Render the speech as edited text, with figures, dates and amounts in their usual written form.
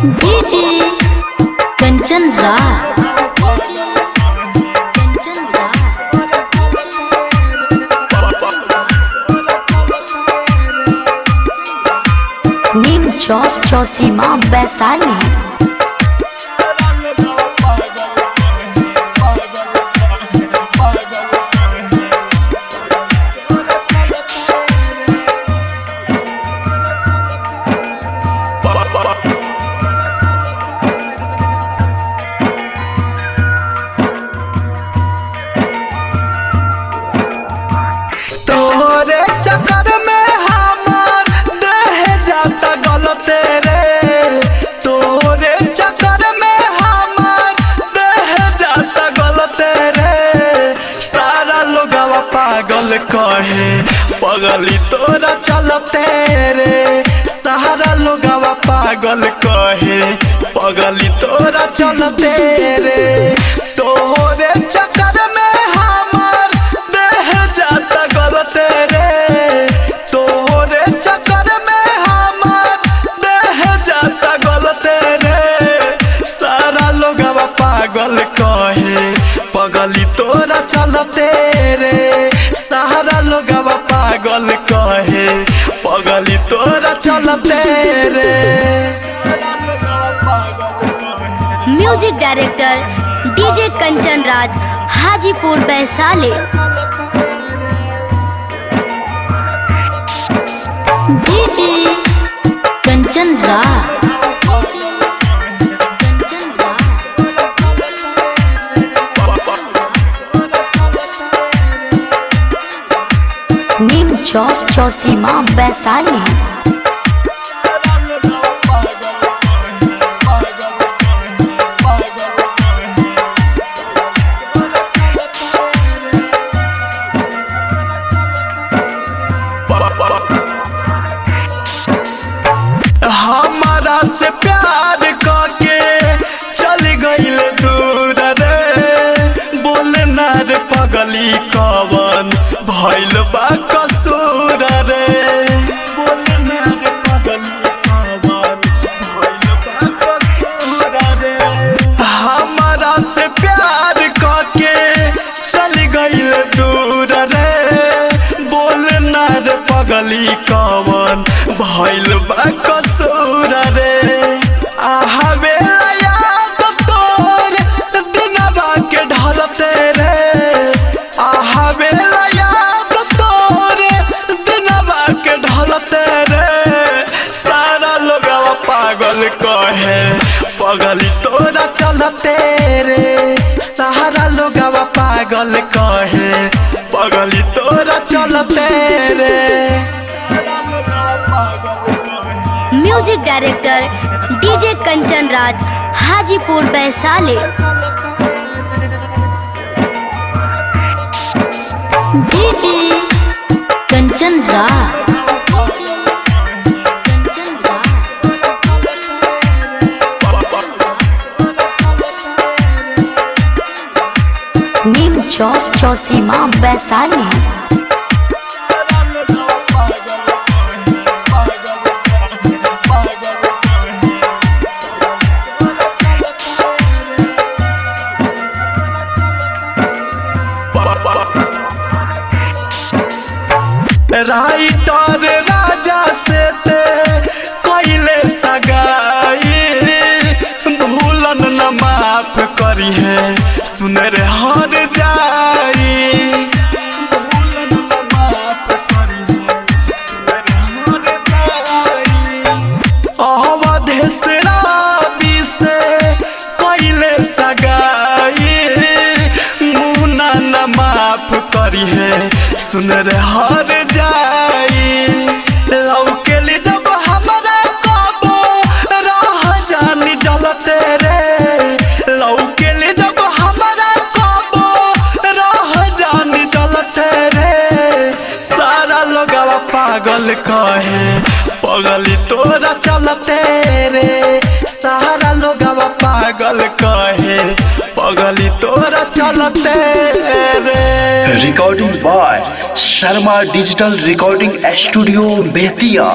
DJ Kanchan Raj. नीम चौक चौसीमा वैशाली। तोरे चक्कर में हमार देह जाता गलत रे, तोरे चक्कर में हमार देह जाता गलत रे। सारा लोगवा पागल कहे पगली तोरा चलते रे, सारा लोगवा पागल कहे पगली तोरा चलते रे। तोरे चक्कर में हमार देह जाता गलत रे, तोरे चक्कर में हमार देह जाता गलत रे। सारा लोगवा पागल कहे पगली तोरा चलते रे, सारा लोगवा पागल कहे पगली तोरा चलते रे। Music director DJ Kanchan Raj, Hajipur Vaishali. DJ Kanchan Raj. नीम चौक चौसीमा वैशाली। हमारा से प्यार करके चल गईल दूर रे, बोले ना रे पगली कवन भइल बा कसूर रे, बोले ना रे पगली कवन भइल बा कसूर रे। हमारा से प्यार करके चल गईल दूर रे, बोले ना रे पगली कवन भइल बा कसूर रे। आहवे याद तोर दिनवा के ढलते रे, आहवे याद तोर दिनवा के ढलते रे। सारा लोगवा पागल कहे पगली तोरा चलते रे, सारा लोगवा पागल कहे पगली तोरा चलते रे। Music director DJ Kanchan Raj, Hajipur Vaishali. DJ Kanchan Raj. नीम चौक चौसीमा वैशाली। राइटर राजा से ते कइले सगाई, भूलन न माफ करी है सुन रे हर जाई, भूलन न माफ करी है सुन रे हर जाई। अवधेश राबी से कइले सगाई, मुन्ना न माफ करी है सुन रे हर जाई। लौकेली जब हमरा कबो रह जानी जलते रे, लौकेली जब हमरा कबो रह जानी जलते रे। सारा लोगवा पागल कहे पगली तोरा चलते रे, सारा लोगवा पागल कहे पगली तोरा चलते रे। Recording by Sharma digital recording studio Bettiah.